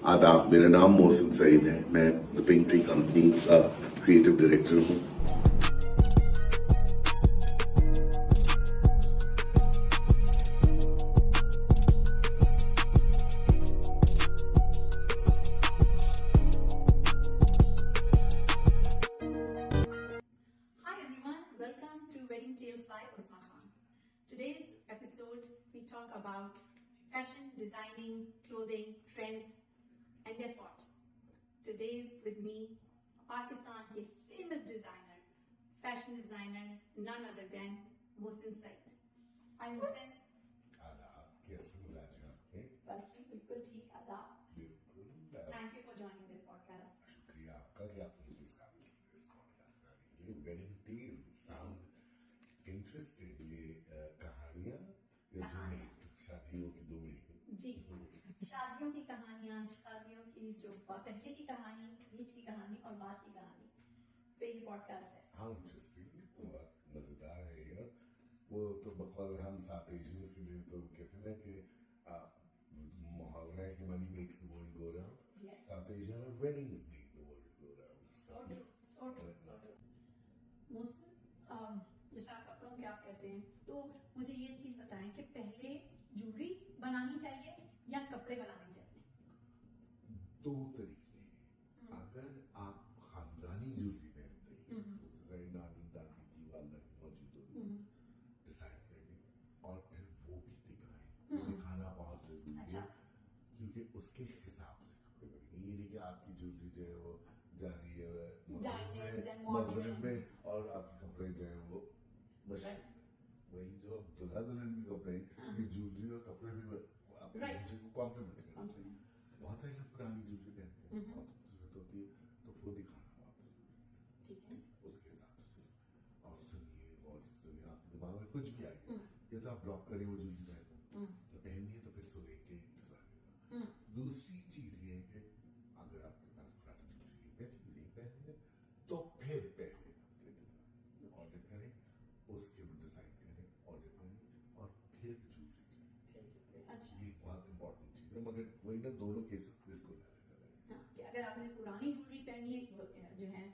आदाब, मेरा नाम मोहसिन सईद है। मैं द पिंक ट्री कंपनी का क्रिएटिव डायरेक्टर हूँ। Hi everyone, welcome to Wedding Tales by Usma Khan. Today's episode we talk about fashion, designing, clothing, trends, and guess what? Today's with me Pakistan ke famous designer, fashion designer, none other than Mohsin Saeed. Hi Mohsin. आदाब, कैसे मिजाज हैं आपके? बस जी बिल्कुल ठीक आदाब. बिल्कुल. Thank you for joining this podcast. शुक्रिया आपका कि आपने मुझे इस काबिल इस पॉडकास्ट का लिए. Wedding tales sound interesting. ये कहानियाँ या धुनें, शादियों की धुनें. जी, शादियों की कहानियाँ, शादियों की जो पहले की कहानी, बीच की कहानी और बाद की कहानी पे ये पॉडकास्ट है. हाँ, इंटरेस्टिंग, बहुत मजेदार है ये. वो तो बकौल हम साथ एशियंस के लिए तो कहते हैं कि मुहावरा है कि money makes the world go round. Yes. South Asia में weddings make the world go round. So true, so true, so true. Mostly जैसे आप कपड़ों के आप कहते हैं, तो मुझे ये चीज बताएं कि पहले ज्वेलरी बनानी चाहिए या कपड़े बनाने चाहिए? दो तरीके हैं. अगर आप खानदानी ज्वेलरी पहन रही हैं तो जैसे नानी दादी की वालदा की मौजूद होगी, डिसाइड करें और फिर वो भी दिखाएं. दिखाना बहुत जरूरी अच्छा. है क्योंकि उसके हिसाब से कपड़े बनेंगे. ये नहीं कि आपकी ज्वेलरी जो है वो जा रही है Diamonds and मगरब modern. में और आपके कपड़े जो है वो मशीन. वही जो दुल्हा दुल्हन के कपड़े, ये ज्वेलरी और कपड़े भी आप Right. दूसरे को कॉम्प्लीमेंट करना चाहिए. बहुत सारे लोग पुरानी ज्वेलरी पहनते हैं, बहुत खूबसूरत होती है, तो वो दिखाना बहुत जरूरी है. ठीक है. उसके हिसाब से और सुनिए और सुनिए. आपके दिमाग में कुछ भी आएगा या तो आप ड्रॉप करें वो ज्वेलरी पहनो, तो पहनिए तो फिर सुबह के डिजाइन. दूसरी चीज ये है कि अगर आपके पास पुरानी ज्वेलरी नहीं पहनेंगे तो फिर पहले कपड़े डिजाइन ऑर्डर करें, उसके डिजाइन करें, ऑर्डर करें और फिर ज्वेलरी. अच्छा. ये बहुत इंपॉर्टेंट चीज है. मगर वही ना, दोनों केसेस बिल्कुल अलग अलग है. हाँ, कि अगर आपने पुरानी ज्वेलरी पहनी है जो है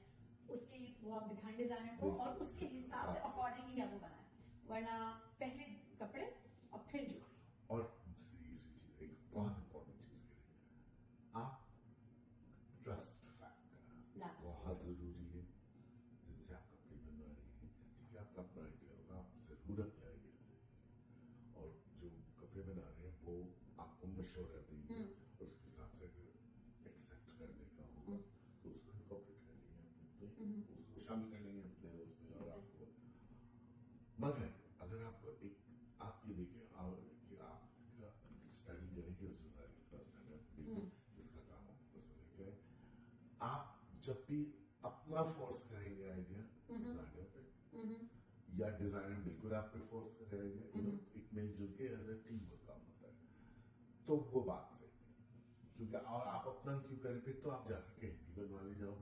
उसके वो आप दिखाएं डिजाइनर को और उसके हिसाब से अकॉर्डिंगली आप वो बनाएं, वरना पहले कपड़े और फिर ज्वेलरी. और तीसरी चीज, एक बहुत इंपॉर्टेंट चीज करें आप, ट्रस्ट फैक्टर बहुत जरूरी है. जिनसे आप कपड़े बनवा रही हैं, ठीक है, आपका अपना आइडिया होगा, आप जरूर अपने आइडिया से और जो कपड़े बना रहे हैं वो आपको मशवरा देंगे और उसके हिसाब से अगर एक्सेप्ट करने का होगा तो उसको इनकॉर्पोरेट कर लेंगे अपने, उसको शामिल कर लेंगे अपने उसमें. और आपको मगर अगर आप ये देखें कि आपका स्टडी करें किस डिजाइन का जिसका काम आपको पसंद है. आप जब भी अपना फोर्स करेंगे आइडिया डिजाइनर पे या डिजाइनर बिल्कुल आप पे फोर्स करेंगे, एक मिलजुल के एज ए टीम वर्क काम होता है, तो वो बात सही है. क्योंकि और आप अपना क्यों करें, फिर तो आप जाकर कहीं भी बनवाने जाओ.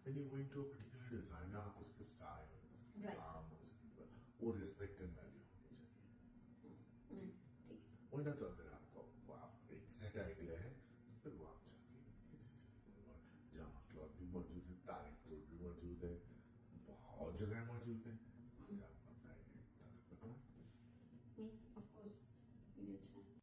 When you go into a particular designer, आप उसके स्टाइल, उसके काम, वो रिस्पेक्ट एंड वैल्यू होनी चाहिए. ठीक. वरना तो अगर आपको आप एक सेट आइडिया है तो फिर वो आप जाके किसी से, जामा क्लॉथ भी मौजूद है, तारिक क्लॉथ भी मौजूद है, बहुत जगह मौजूद है. आप अपना आइडिया ऑफ कोर्स ये अच्छा है.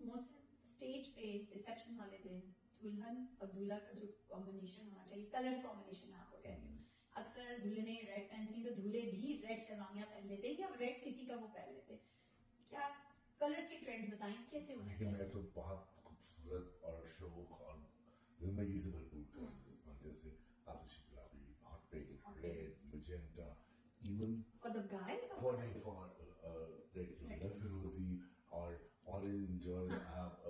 मोस्ट स्टेज पे रिसेप्शन वाले दिन दुल्हन और दूल्हा का जो कॉम्बिनेशन होना चाहिए, कलर कॉम्बिनेशन में आपको कहती हूँ. अक्सर दुल्हने रेड पहनती तो दूल्हे भी रेड शेरवानियां पहन लेते या रेड किसी का वो पहन लेते. क्या कलर्स के ट्रेंड्स बताएं कैसे होने लेकिन चाहिए? मैं तो बहुत खूबसूरत और शौक और जिंदगी से भरपूर कर, जैसे आतिशी गुलाबी, hot pink, red, magenta, even for the guys for red फिरोजी और ऑरेंज और आप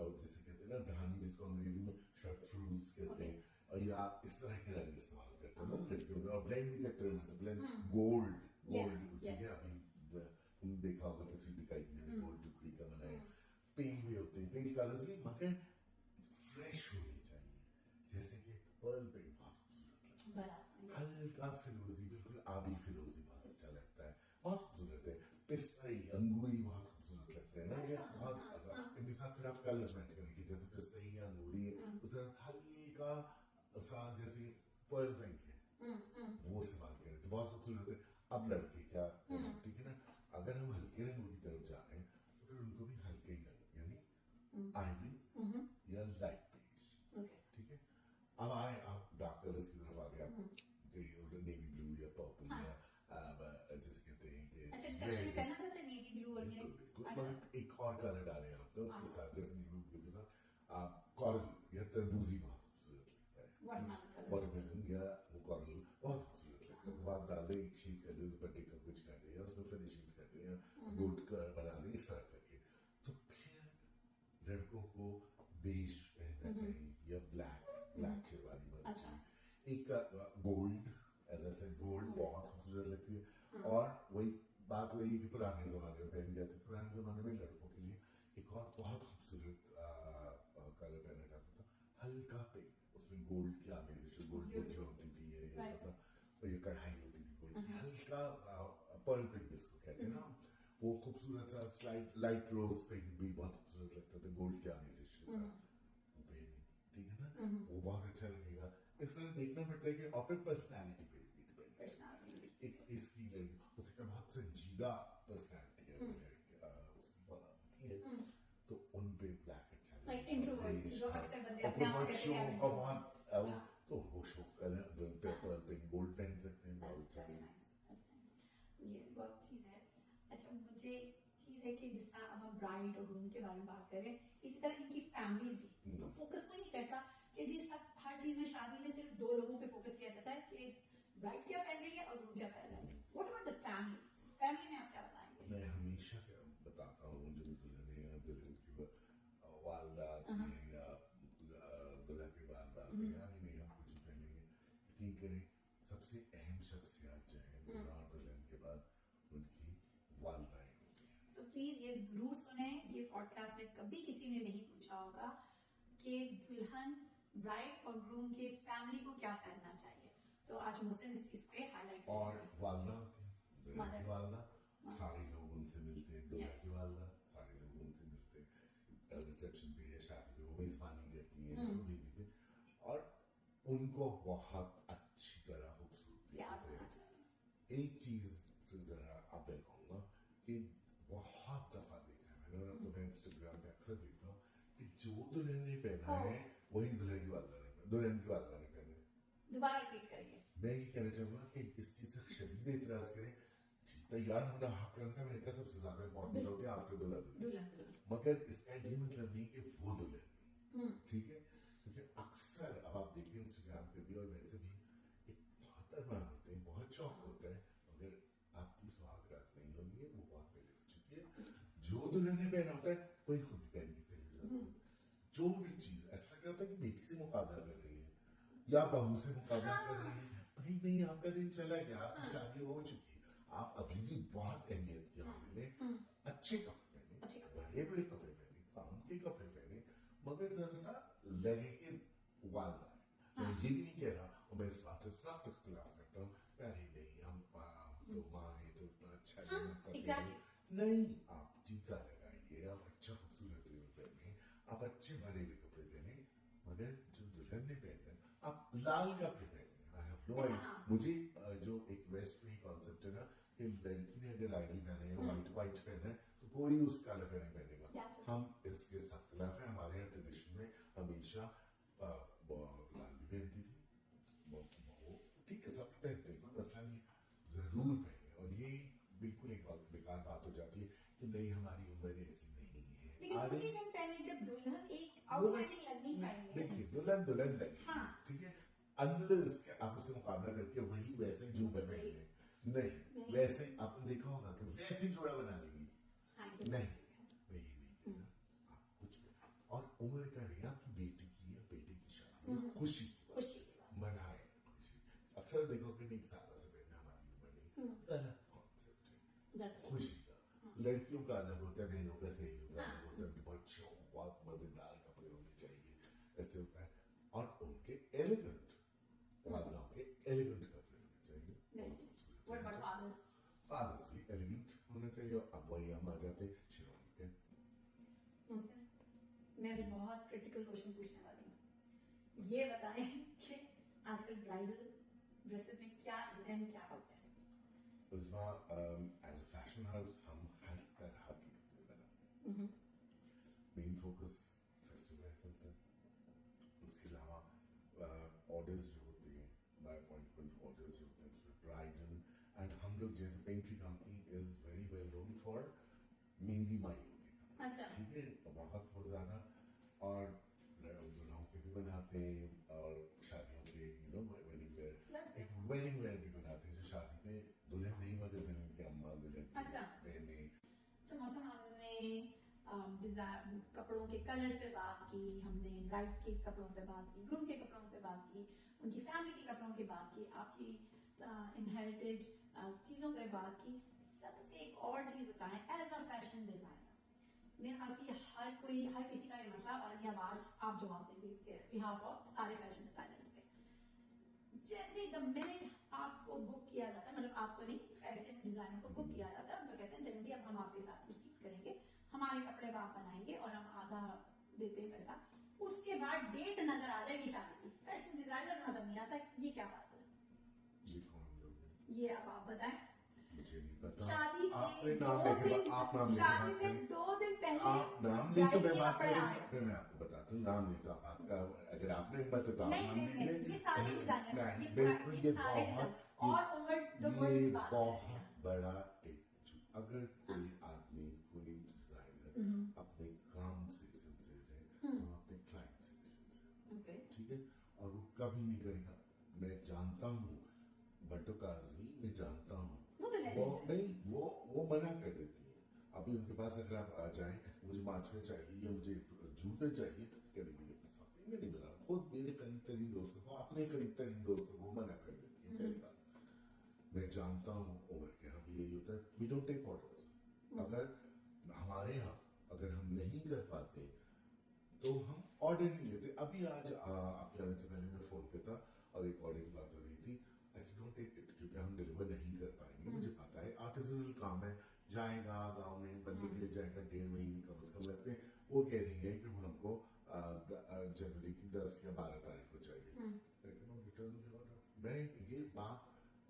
जैसे कहते हैं ना धानी, जिसको अंग्रेजी में शर्ट्रूज कहते हैं, और या इस तरह के रंग इस्तेमाल करते हैं ना लड़कियों में. और ब्लेंड भी करते हैं, मतलब ब्लेंड गोल्ड ठीक है. अभी देखा होगा तस्वीर दिखाई थी, गोल्ड टुकड़ी का बनाया. पिंक भी होते हैं, पिंक कलर्स भी, मगर फ्रेश होनी चाहिए. जैसे कि पर्ल पिंक बहुत खूबसूरत लगता है, हल्का फिरोजी, बिल्कुल आबी फिरोजी बहुत अच्छा लगता है, बहुत खूबसूरत है. पिस्ताई, अंगूरी बहुत खूबसूरत लगते हैं ना. ये बहुत आप कलर्स मैच करेंगे, जैसे पिस्ता या अंगूरी है, उसके साथ हल्का सा जैसे पर्ल पिंक है, वो इस्तेमाल करें तो बहुत खूबसूरत है। अब लड़के क्या करें, ठीक है ना, अगर हम हल्के रंगों की तरफ जा रहे हैं तो फिर उनको भी हल्के ही रंग, यानी आइवरी या लाइट बेज, ठीक है। अब आए आप डार्क कलर्स की तरफ आ गए, आप नेवी ब्लू या पर्पल या जैसे कहते हैं कि अच्छा, रिसेप्शन में पहना जाता है नेवी ब्लू और ये। बिल्कुल, अच्छा, एक और कलर डालें आप तो उसके साथ, जैसे नेवी ब्लू के साथ आप कॉरल या तरबूजी बहुत खूबसूरत लगता है, वाटरमेलन या वो कॉरल बहुत खूबसूरत लगता है। तो आप डाल दें एक शीट कर दें, दुपट्टे का कुछ कर दें या उसमें फिनिशिंग्स कर दें या गोट का बना दें, इस तरह करके। तो फिर लड़कों को बेज पहनना चाहिए या ब्लैक शेरवानी बननी चाहिए। एक gold, as I said, gold बहुत खूबसूरत लगती है। और वही बात वही है कि पुराने जमाने में पहनी जाती है। पुराने जमाने में लड़कों के लिए एक और बहुत खूबसूरत कलर पहना जाता था, हल्का पिंक, उसमें गोल्ड की आमेजिश, गोल्ड बुटियां होती थी, ये होता था, और ये कढ़ाई होती थी गोल्ड की, हल्का पर्ल पिंक जिसको कहते हैं ना, वो खूबसूरत सा स्लाइट लाइट रोज पिंक भी बहुत खूबसूरत लगता था, गोल्ड के आमेजिश के साथ, ठीक है ना, वो बहुत अच्छा लगेगा। इस तरह देखना पड़ता है कि और फिर पर्सनैलिटी पे भी डिपेंड, एक इसकी लड़की उसका बहुत संजीदा पर्सनैलिटी है, उसकी बहुत आती है, तो उन पे ब्लैक अच्छा Like लगेगा, introvert, जो अक्सर बंदे और अपने आप बहुत को शो कहते हैं और introvert. बहुत तो वो show colour paper pink gold पहन सकते हैं, बहुत अच्छा That's लगेगा। nice. That's nice. ये बहुत चीज है। अच्छा, मुझे चीज है कि जिस तरह अब हम ब्राइड और ग्रूम के बारे में बात करें, इसी तरह इनकी फैमिलीज भी, तो फोकस कोई नहीं करता कि जी सब हर चीज में शादी में सिर्फ दो लोगों पे फोकस किया जाता है कि ब्राइड क्या पहन रही है और ग्रूम क्या पहन रहा है। What about the family? Family में आप क्या बताएंगे? मैं हमेशा क्या बताता हूँ, जो दुल्हन है या दुल्हन की वालदा आती है या दुल्हा के वालदा आते हैं, यानी नहीं हम कुछ पहनेंगे, यकीन करें सबसे अहम शख्सियत जो है दुल्हा और दुल्हन के बाद उनकी वालदाएं होती हैं। सो प्लीज ये जरूर सुने, ये पॉडकास्ट में कभी किसी ने नहीं पूछा होगा कि दुल्हन ब्राइड और ग्रूम के फैमिली को क्या पहनना चाहिए, तो आज मुझसे इस चीज पे हाईलाइट और वालदा होती है, दुल्हन की वालदा, सारे लोग उनसे मिलते हैं, दुल्हा Yes. की वालदा, सारे लोग उनसे मिलते हैं, रिसेप्शन पे या शादी पे वो मेजबानी करती हैं, बेबी पे, और उनको बहुत अच्छी तरह खूबसूरती क्या से होना पहने। चाहिए। एक चीज से जरा आप मैं कहूंगा कि बहुत दफा देखा है मैंने, और तो मैं इंस्टाग्राम पे अक्सर देखता हूँ कि जो दुल्हन ने पहना है वही दुल्हन की वालदा ने पहने। दोबारा रिपीट करिए। मैं ये कहना चाहूंगा कि इस चीज से शदीद एतराज करें, तैयार होना हक का मैंने कहा सबसे ज्यादा इंपॉर्टेंट होते हैं आपके दुल्हन, मगर इसका ये मतलब नहीं कि वो दुल्हन, ठीक है, क्योंकि अक्सर अब आप देखिए इंस्टाग्राम पे भी और वैसे भी एक बहुत अरमान होते हैं, बहुत शौक होता है, मगर आपकी सुहागरात नहीं होनी है, वो बहुत पहले हो चुकी है। जो दुल्हन ने पहना होता है वही खुद भी पहन के खड़ी हो जाती है। जो भी चीज ऐसा लग रहा होता है कि बेटी से मुकाबला कर रही है या बहू से मुकाबला कर रही है, भाई नहीं, आपका दिन चला गया, आपकी शादी हो चुकी है, आप अभी भी बहुत अहमियत के हामिल हैं। अच्छे कपड़े पहने, बड़े बड़े कपड़े पहने, काम के कपड़े पहने, मगर जरा सा लगे कि वालदा है। मैं ये भी नहीं कह रहा, और मैं इस बात से सख्त इख्तिलाफ करता हूँ, अरे नहीं हम तो माँ है तो इतना अच्छा नहीं, आप टीका लगाइए, आप अच्छा खूबसूरत जेवर पहने, आप अच्छे भरे हुए कपड़े पहने, मगर जो दुल्हन ने पहने आप लाल कपड़े पहने। मुझे जो एक वेस्ट में कॉन्सेप्ट है ना कि लड़की ने अगर लाइनिंग पहने है, व्हाइट पहना है, तो कोई उस कलर का नहीं पहनेगा। हम इसके सख्त खिलाफ है। हमारे यहाँ ट्रेडिशन में हमेशा लाल भी पहनती थी, ठीक है, सब पहनते हैं, मसला नहीं, जरूर पहने। और ये बिल्कुल एक बात बेकार बात हो जाती है कि नहीं हमारी उम्र ऐसी नहीं है, लेकिन उसी दिन पहले जब दुल्हन एक आउटस्टैंडिंग लगनी चाहिए। देखिए दुल्हन लगी, ठीक है, अनलेस के आप उससे मुकाबला करके वही वैसे झूमर पहने, नहीं वैसे आपने देखा होगा कि वैसे जोड़ा बना लेंगी, नहीं मैं ये नहीं कह रहा, आप कुछ और उम्र का नहीं, आपकी बेटी की या बेटे की शादी, खुशी मनाए खुशी। अक्सर देखो कि एक साल से पहले हमारी उम्र नहीं, गलत कॉन्सेप्ट है खुशी का। लड़कियों का अलग होता है, बहनों का सही होता है, उनके बहुत शौक, बहुत मजेदार कपड़े होने चाहिए, ऐसे होता है। और उनके एलिगेंट वालदाओं के एलिगेंट कपड़े होने चाहिए, फादर्स भी एलिगेंट होने चाहिए। अब वही हम आ जाते शेरवानी पे। क्रिटिकल क्वेश्चन पूछने वाली हूँ। ये बताएं कि आजकल ब्राइडल ड्रेसेस में क्या इन क्या आउट है? उसमें एज अ फैशन हाउस हम हर तरह की कपड़े बनाते हैं। मेन फोकस फेस्टिवल होता है, उसके अलावा ऑर्डर्स जो होते हैं बाय अपॉइंटमेंट ऑर्डर्स जो होते हैं उसमें ब्राइडल एंड हम लोग जैसे pantry company is very well known for mainly माइयों के कपड़े। अच्छा। ठीक है, बहुत ज्यादा, और दुल्हों के भी बनाते हैं और शादियों के वेडिंग वेयर भी बनाते हैं, जो शादी में दुल्हन नहीं मगर दुल्हन की अम्मा दुल्हन की अच्छा। बहनें। तो मौसम हमने कपड़ों के कलर्स पे बात की, हमने ब्राइड के कपड़ों पे बात की, ग्रूम के कपड़ों पे बात की, उनकी फैमिली के कपड़ों की बात की, आपकी इनहेरिटेड चीजों पे बात की। सबसे एक और चीज बताएं, एज अ फैशन डिजाइनर मेरे ख्याल से हर किसी का ये मसला और ये आवाज आप जवाब देंगे बिहाफ ऑफ सारे फैशन डिजाइनर्स पे। जैसे द मिनट आपको बुक किया जाता है, मतलब आपको नहीं, फैशन डिजाइनर को बुक किया जाता है, तो कहते हैं चलें जी अब हम आपके साथ प्रोसीड करेंगे, हमारे कपड़े आप बनाएंगे और हम आधा देते हैं पैसा। उसके बाद डेट नजर आ जाएगी शादी की, फैशन डिजाइनर नजर नहीं आता, ये क्या बात है? ये कौन लोग हैं? ये अब आप बताएं। मुझे नहीं पता। शादी से आपने नाम लेके आप नाम लेके शादी बात से करें। 2 दिन पहले आप नाम ले तो मैं बात कपड़े करूँ, आए। फिर मैं आपको बताता हूँ। नाम नहीं तो आप बात का, अगर आपने हिम्मत है तो आप नहीं, नाम नहीं, लीजिए। ये सारे डिजाइनर हैं, ये बिल्कुल, ये सारे बहुत डिजाइनर और ओवर द वर्ल्ड की बात है। बहुत बड़ा एक, अगर कोई आदमी कोई डिजाइनर अपने काम से सिंसियर है तो अपने क्लाइंट से भी सिंसियर है, ठीक है, और वो कभी नहीं करेगा। मैं जानता हूँ बंटो काज़मी, मैं जानता हूँ वो मना कर देती है। अभी उनके पास अगर आप आ जाएं, मुझे मार्च में चाहिए या मुझे जून में चाहिए, तो क्या मेरे पास नहीं मिला। खुद मेरे करीब तरीन दोस्तों को, अपने करीब तरीन दोस्तों को मना कर देती है। पहली बात मैं जानता हूँ, उमर के यहाँ भी यही होता है, वी डोंट टेक ऑर्डर्स। अगर हमारे यहाँ अगर हम नहीं कर पाते तो हम ऑर्डर नहीं लेते। अभी आज आपके आने से पहले मैं फोन पे था और एक ऑर्डर की बात हो रही थी, ऐसे डोंट टेक इट, क्योंकि हम डिलीवर नहीं कर पाएंगे। मुझे पता है आर्टिसनल काम है, जाएगा गांव में बनने के लिए जाएगा, 1.5 महीने कम से कम लगते हैं। वो कह रही है कि हमको जनवरी की 10 या 12 तारीख को चाहिए, लेकिन वो रिटर्न मैं ये बात,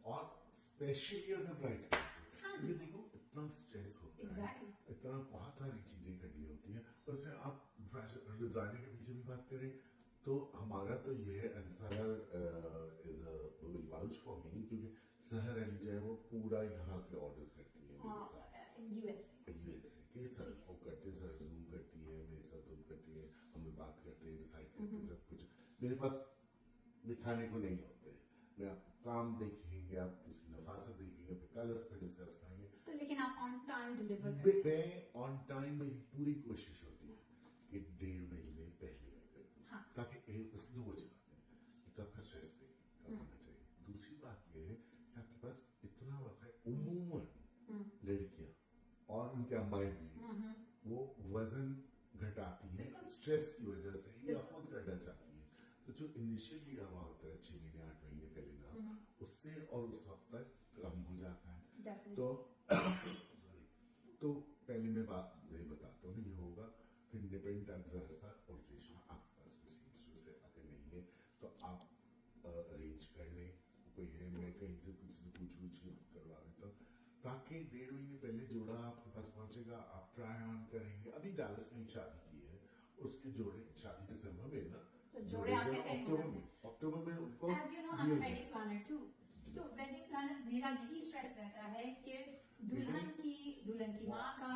और स्पेशली अगर ब्राइट ये देखो इतना स्ट्रेस होता है, इतना बहुत सारी चीजें करनी होती है, उसमें आप फैशन डिजाइनर के पीछे भी बात करें तो हमारा तो ये है, एंड सहर is a will vouch for me, क्योंकि सहर अली जो है वो पूरा यहाँ के ऑर्डर्स करती है यूएसए के सर, वो करते हैं सर, जूम करती है मेरे साथ, जूम करती है, हम लोग बात करते हैं, डिसाइड करते हैं सब कुछ। मेरे पास दिखाने को नहीं होते, मैं आपको काम देखेंगे, आप उसकी नफासत देखेंगे, फिर कलर्स पे डिस्कस करेंगे। तो लेकिन आप ऑन टाइम डिलीवर मैं ऑन टाइम, मेरी पूरी कोशिश होती है कि 1.5 महीने पहले मैं कर दूं, ताकि उसकी दो वजह बात है, एक तो आपका स्ट्रेस कम होना चाहिए, दूसरी बात यह है कि आपके पास इतना वक्त है। उम्मूमन लड़कियां और उनके अम्माएं भी वो वजन घटाती है स्ट्रेस की वजह से या खुद करना चाहती है, तो जो इनिशियली हवा होता है 6 महीने 8 महीने पहले ना, उससे और उस वक्त तक कम हो जाता है। तो पहले मैं बात यही बताता हूँ, ये होगा, फिर इंडिपेंडेंट आप जरा सा ऑल्ट्रेशन आपके पास से अगर नहीं है तो आप अरेंज कर लें, कोई है, मैं कहीं से कुछ से पूछ करवा देता हूँ, ताकि 1.5 महीने पहले जोड़ा आपके पास पहुंचेगा, आप ट्राई ऑन करेंगे। अभी डालस में शादी की है, उसके जोड़े, शादी दिसंबर में ना, तो जोड़े अक्टूबर में उनको वेडिंग प्लानर टू, तो वेडिंग प्लानर मेरा यही स्ट्रेस रहता है कि दुल्हन की माँ का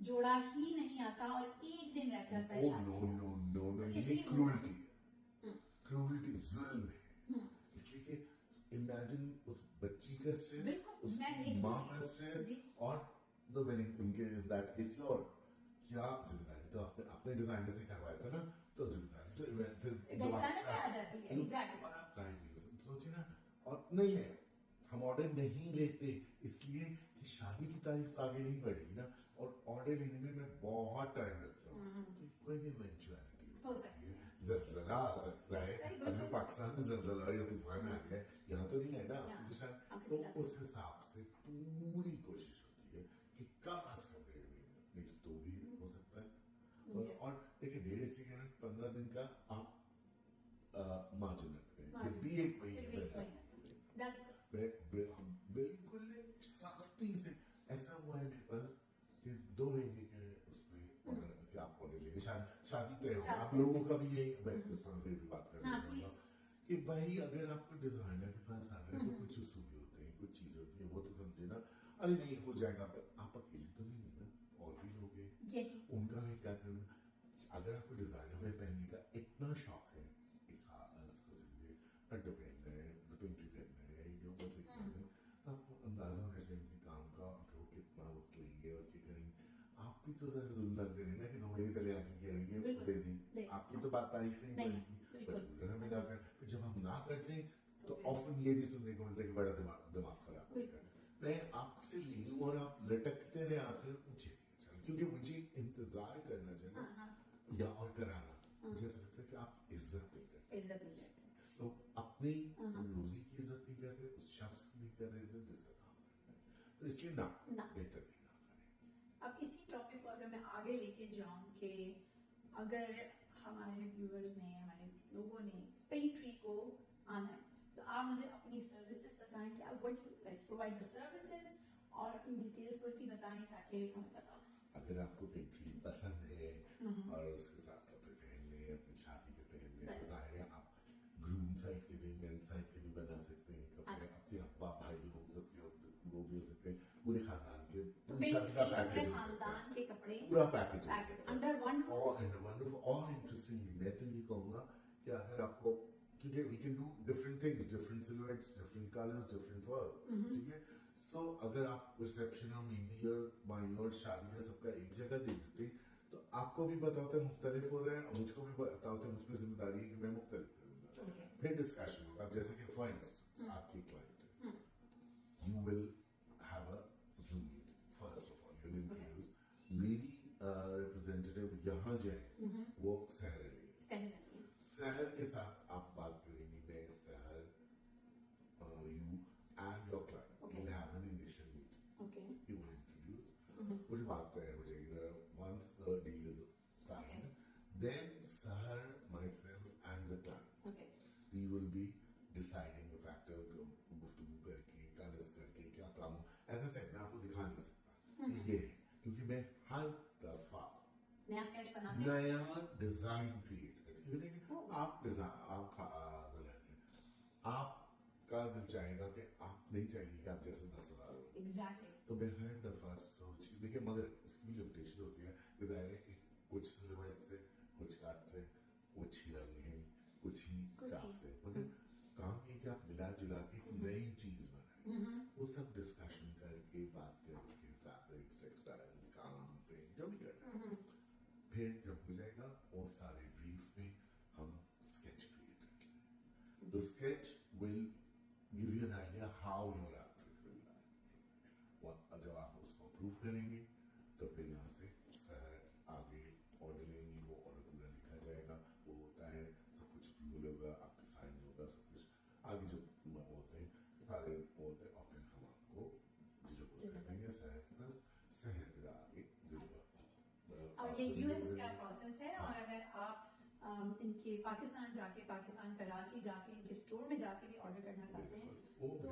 जोड़ा ही नहीं आता और एक दिन रह जाता है शादी। नो, ये क्रूरटी है, जुल्म है। इसलिए कि इमेजिन उस बच्ची का स्ट्रेस, उसकी माँ का स्ट्रेस, और द वेडिंग उनके दैट इज योर क्या जिम्मेदारी, तो आपने डिजाइनर से करवाया था ना, तो जिम्मेदारी तो फिर सोचिए ना। और नहीं है, हम ऑर्डर नहीं लेते इसलिए कि शादी की तारीख आगे नहीं बढ़ेगी ना, और ऑर्डर लेने में मैं बहुत टाइम लगता हूँ, तो कोई भी इवेंचुअलिटी हो सकती है, जलजला आ सकता है, अगर पाकिस्तान में जलजला या तूफान आ गया, यहाँ तो नहीं है ना, तो उस हिसाब से पूरी कोशिश होती है कि कम अज कम 1.5 महीने, नहीं तो भी हो सकता है। और देखिए 1.5 इसलिए 15 दिन का आप मार्जिन रखते हैं, फिर भी एक महीने बिल्कुल सख्ती से। ऐसा हुआ है मेरे पास कि 2 महीने के उसमें ऑर्डर कि आप ऑर्डर लेंगे, शादी तय हो, आप लोगों का भी यही, मैं इस तरह फिर भी बात करना चाहूंगा कि भाई अगर आपको डिजाइनर के पास आ रहे हैं तो कुछ उसूल होते हैं, कुछ चीजें होती है, वो तो समझे ना, अरे नहीं हो जाएगा, आप अकेले तो नहीं है ना, और भी लोग हैं, उनका भी क्या करना। अगर आपको डिजाइनर में पहनने का इतना शौक है, एक अड्डो पहनना है, दुपट्टी पहनना है, योग सीखना है, तो आपको अंदाजा होना चाहिए कि काम का वो कितना वक्त लेंगे और क्या करेंगे। आप भी तो सर जुल्म लग रहे हैं ना कि 2 महीने पहले आके कहेंगे दे दी, आपकी तो बात तारीफ नहीं पड़ेगी, हमें ना कर, जब हम ना करते तो ऑफन ये भी सुनने को मिलता है कि बड़ा दिमाग खराब है। मैं आपसे ले लूं और आप लटकते रहे आखिर मुझे, क्योंकि मुझे इंतजार करना जो है या और कराना, मुझे ऐसा लगता है कि आप इज्जत नहीं करते, तो अपनी रोजी की इज्जत नहीं कर रहे, उस शख्स की नहीं कर रहे इज्जत जिसका काम करना है, तो इसलिए ना बेहतर नहीं ना करें। अब इसी टॉपिक को अगर मैं आगे लेके जाऊं कि अगर हमारे व्यूअर्स ने, हमारे लोगों ने पेंट्री को आना है, तो आप मुझे अपनी सर्विसेज बताएं कि आप what you like provide the services और अपनी डिटेल्स थोड़ी सी बताएं ताकि हमें पता हो। अगर आपको पेंट्री पसंद है और उसके साथ कपड़े पहन ले, अपनी शादी पे पहन ले, जाहिर है आप ग्रूम साइड के भी, मेन साइड के भी बना सकते हैं कपड़े, अपने अब्बा भाई भी हो सकते हैं, वो भी हो सकते हैं, पूरे खानदान के शादी का पैकेज, खानदान के कपड़े पूरा पैकेज अंडर वन रूफ। और इंटरेस्टिंग मैं तो ये कहूंगा कि अगर आपको, क्योंकि we can do different things, different silhouettes, different colours, different work, ठीक है। सो अगर आप रिसेप्शन और मेहंदी और बाई और शादी का सबका एक जगह दे देते तो आपको भी पता होता है मुख्तलिफ हो रहा है और मुझको भी पता होता है, मुझ पर जिम्मेदारी है कि मैं मुख्तलिफ करूंगा। फिर डिस्कशन होगा, जैसे कि फॉर इंस्टेंस आपकी client, you will have a Zoom meeting, first of all you will introduce, मेरी रिप्रेजेंटेटिव यहाँ जाए वो शहर के साथ आप बात करेंगी, मैं शहर, you and your client will have an initial meeting. You will introduce. कुछ बात तय हो जाएगी. Once the deal is signed, then Sahar, myself, and the client, we will be deciding the factor. गुफ्तगू करके, कागज करके क्या काम हो. ऐसा चाहिए, मैं आपको दिखा नहीं सकता. ये क्योंकि मैं हर दफा नया स्केच बनाते हैं, नया डिजाइन क्रिएट करते, आप आपका दिल चाहेगा कि आप नहीं चाहिए कि आप जैसे 10,000 हो, एग्जैक्टली, तो मैं हर दफा सोच, देखिए मगर इसकी लिमिटेशन होती है, कुछ सिलवाइट से, कुछ काट से, कुछ ही रंग है, कुछ ही क्राफ्ट है, मगर काम ये कि आप मिला जुला के एक नई चीज बनाए, वो सब डिस्कशन करके, बात करके, फैब्रिक्स, टेक्सटाइल्स, काम पे जो भी करना है, फिर जब हो जाएगा वो सारे ब्रीफ में हम स्केच क्रिएट करते हैं। The sketch will give you an idea how your outfit will look. जब आप उसको अप्रूव करेंगे तो फिर यहाँ से शहर आगे ऑर्डर लेंगे, वो ऑर्डर पूरा लिखा जाएगा, वो होता है, सब कुछ अप्रूवल होगा, आपका साइन होगा, सब कुछ आगे जो होते हैं सारे होते हैं, और फिर हम आपको डिलीवर कर देंगे शहर के पास, शहर के आगे डिलीवर। और ये यूएस का प्रोसेस है, और अगर आप इनके पाकिस्तान जाके, पाकिस्तान कराची जाके इनके स्टोर में जाके भी ऑर्डर करना चाहते हैं तो